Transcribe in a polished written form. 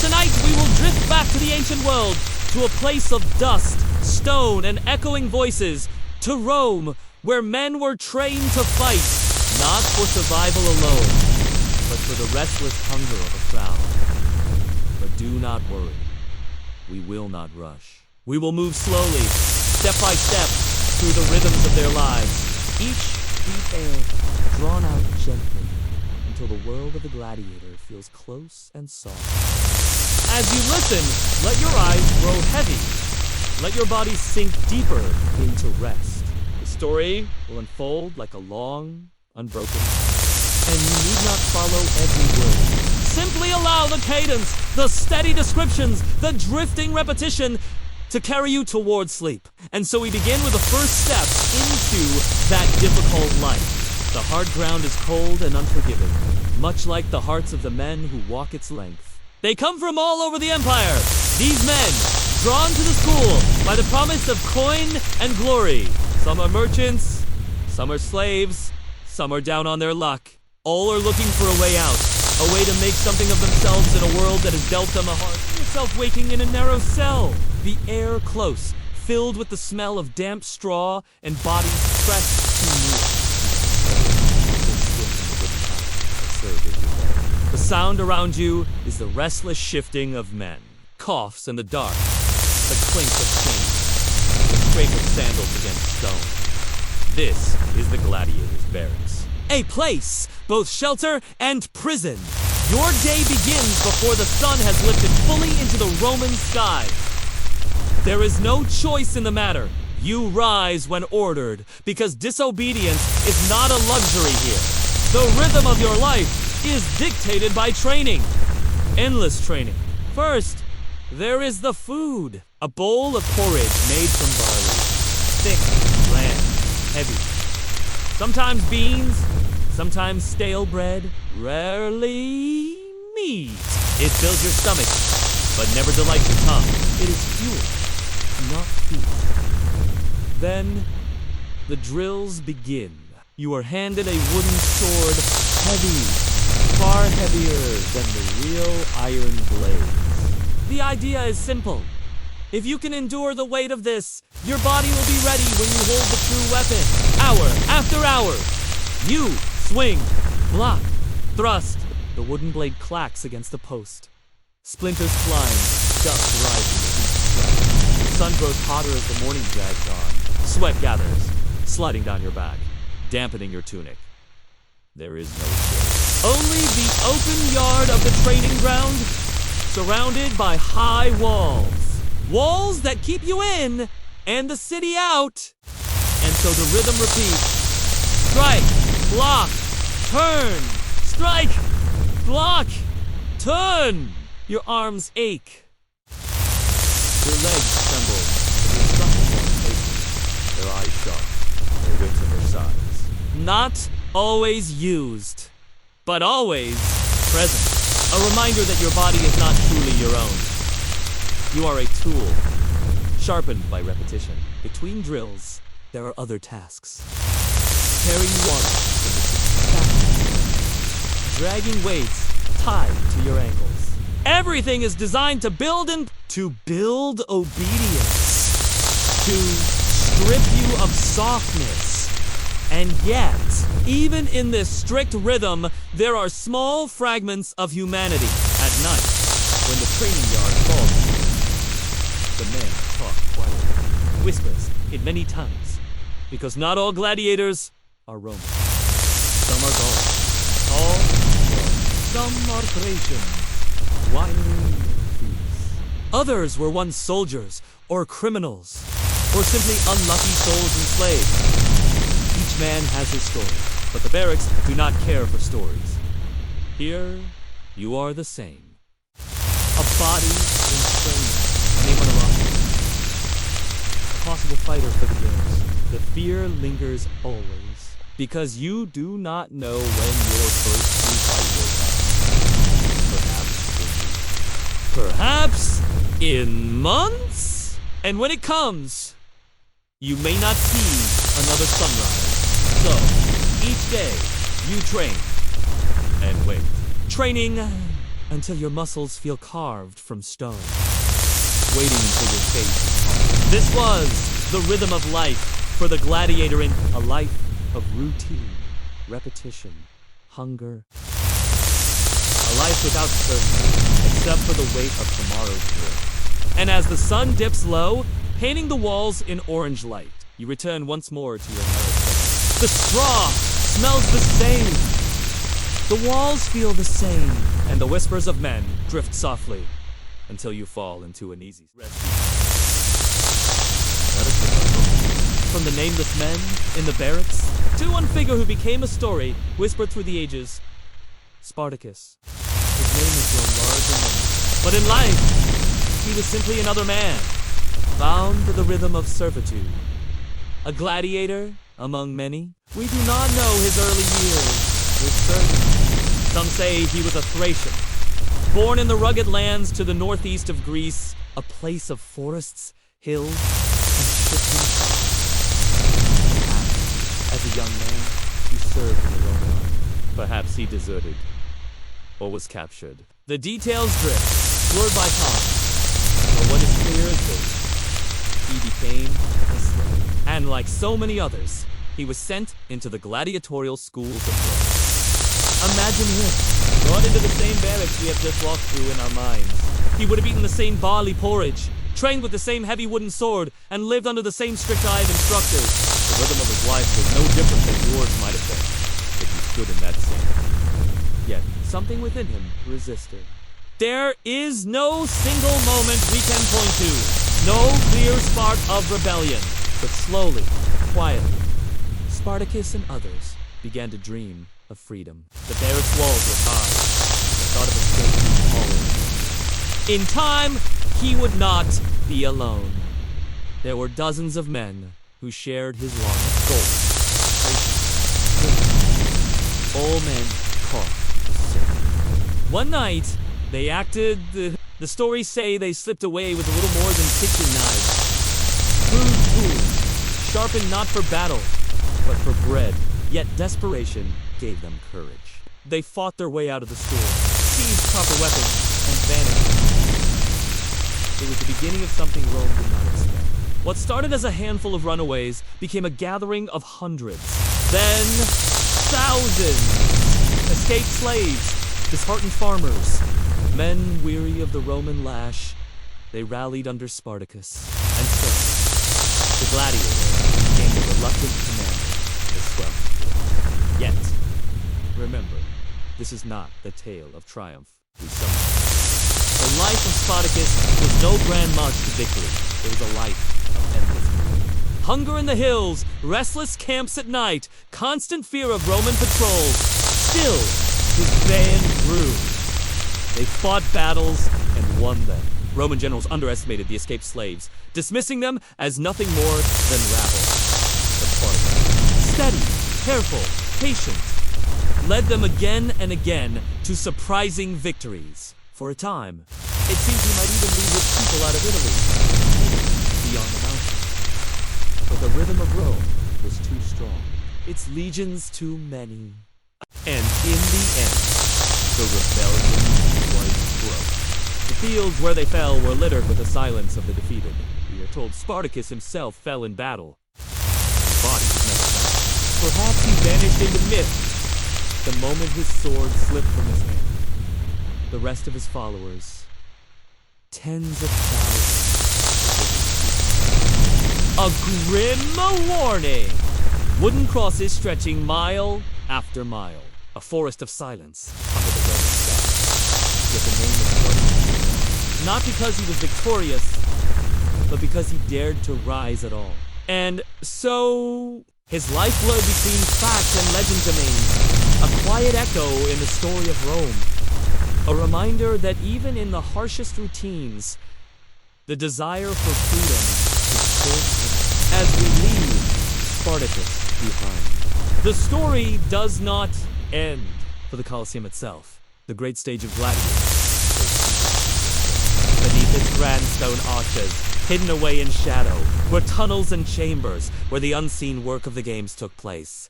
tonight we will drift back to the ancient world, to a place of dust, stone, and echoing voices, to Rome, where men were trained to fight, not for survival alone, but for the restless hunger of a crowd. But do not worry. We will not rush. We will move slowly, step by step, through the rhythms of their lives, each deep air drawn out gently until the world of the gladiator feels close and soft. As you listen, let your eyes grow heavy. Let your body sink deeper into rest. The story will unfold like a long, unbroken path, and you need not follow every word. Simply allow the cadence, the steady descriptions, the drifting repetition to carry you towards sleep. And so we begin with the first step into that difficult life. The hard ground is cold and unforgiving, much like the hearts of the men who walk its length. They come from all over the empire. These men, drawn to the school by the promise of coin and glory. Some are merchants, some are slaves, some are down on their luck. All are looking for a way out, a way to make something of themselves in a world that has dealt them a hard. Yourself waking in a narrow cell, the air close, filled with the smell of damp straw and bodies pressed too near. The sound around you is the restless shifting of men, coughs in the dark, the clink of chains, the scrape of sandals against stone. This is the gladiators' barracks, a place, both shelter and prison. Your day begins before the sun has lifted fully into the Roman sky. There is no choice in the matter. You rise when ordered, because disobedience is not a luxury here. The rhythm of your life is dictated by training. Endless training. First, there is the food. A bowl of porridge made from barley. Thick, bland, heavy. Sometimes beans, sometimes stale bread, rarely meat. It fills your stomach, but never delights your tongue. It is fuel, not feast. Then, the drills begin. You are handed a wooden sword, heavy, far heavier than the real iron blade. The idea is simple. If you can endure the weight of this, your body will be ready when you hold the true weapon. Hour after hour. You swing, block, thrust. The wooden blade clacks against the post. Splinters flying, dust rising with each strike. The sun grows hotter as the morning drags on. Sweat gathers, sliding down your back, dampening your tunic. There is no shade. Only the open yard of the training ground, surrounded by high walls. Walls that keep you in, and the city out. And so the rhythm repeats. Strike, block, turn. Strike, block, turn. Your arms ache. Your legs tremble. The instructors are patient. Their eyes sharp. Their wits at their sides. Not always used, but always present. A reminder that your body is not truly your own. You are a tool, sharpened by repetition. Between drills, there are other tasks. Carrying water from the dragging weights tied to your ankles. Everything is designed to build obedience, to strip you of softness. And yet, even in this strict rhythm, there are small fragments of humanity. At night, when the training yard falls, the men talk quietly, whispers in many tongues, because not all gladiators are Romans. Some are Gauls, all some are Thracians, wiry thieves. Others were once soldiers or criminals, or simply unlucky souls enslaved. Each man has his story, but the barracks do not care for stories. Here, you are the same. A body in training. Name on a roster. A possible fighter for the games. The fear lingers always, because you do not know when your first true fight will come. Perhaps in months? And when it comes, you may not see another sunrise. So, each day, you train and wait. Training until your muscles feel carved from stone, waiting until your face is hard. This was the rhythm of life for the gladiator in a life of routine, repetition, hunger, a life without certainty, except for the weight of tomorrow's drill. And as the sun dips low, painting the walls in orange light, you return once more to your narrow cell. The straw smells the same. The walls feel the same. And the whispers of men drift softly until you fall into an easy rest. From the nameless men in the barracks to one figure who became a story whispered through the ages, Spartacus. His name has grown large and long. But in life, he was simply another man, bound to the rhythm of servitude. A gladiator among many. We do not know his early years with certainty. Some say he was a Thracian, born in the rugged lands to the northeast of Greece, a place of forests, hills, and shifting climes. Perhaps, as a young man, he served in the Roman army. Perhaps he deserted, or was captured. The details drift, blurred by time. But what is clear is this: he became a slave. And like so many others, he was sent into the gladiatorial schools of Rome. Imagine him, brought into the same barracks we have just walked through in our minds. He would have eaten the same barley porridge, trained with the same heavy wooden sword, and lived under the same strict eye of instructors. The rhythm of his life was no different than yours might have been, if you stood in that same. Yet, something within him resisted. There is no single moment we can point to, no clear spark of rebellion. But slowly, quietly, Spartacus and others began to dream of freedom. The barracks walls were high, and the thought of escape grew taller. In time, he would not be alone. There were dozens of men who shared his longing. Gold, all men caught the same. One night, they acted. The stories say they slipped away with a little more than kitchen knives. Crude tools, sharpened not for battle, but for bread. Yet desperation gave them courage. They fought their way out of the store, seized proper weapons, and vanished. It was the beginning of something Rome did not expect. What started as a handful of runaways became a gathering of hundreds, then thousands. Escaped slaves, disheartened farmers, men weary of the Roman lash, they rallied under Spartacus. And so, the gladiator became the reluctant commander of the 12th. Yet, remember, this is not the tale of triumph we summoned. The life of Spartacus was no grand march to victory. It was a life of endless pain. Hunger in the hills, restless camps at night, constant fear of Roman patrols. Still, his band grew. They fought battles and won them. Roman generals underestimated the escaped slaves, dismissing them as nothing more than rabble. But Spartacus, steady, careful, patient, led them again and again to surprising victories. For a time, it seemed he might even lead his people out of Italy, beyond the mountains. But the rhythm of Rome was too strong, its legions too many. And in the end, the rebellion was broken. The fields where they fell were littered with the silence of the defeated. We are told Spartacus himself fell in battle. His body was never found. Perhaps he vanished into myth the moment his sword slipped from his hand. The rest of his followers, tens of thousands, a grim warning. Wooden crosses stretching mile after mile. A forest of silence under the Roman sky. Yet the name of Spartacus, not because he was victorious, but because he dared to rise at all. And so, his lifeblood between fact and legend remains, a quiet echo in the story of Rome. A reminder that even in the harshest routines, the desire for freedom is still present. As we leave Spartacus behind. The story does not end for the Colosseum itself, the great stage of Gladiator. Beneath its grand stone arches, hidden away in shadow, were tunnels and chambers where the unseen work of the games took place.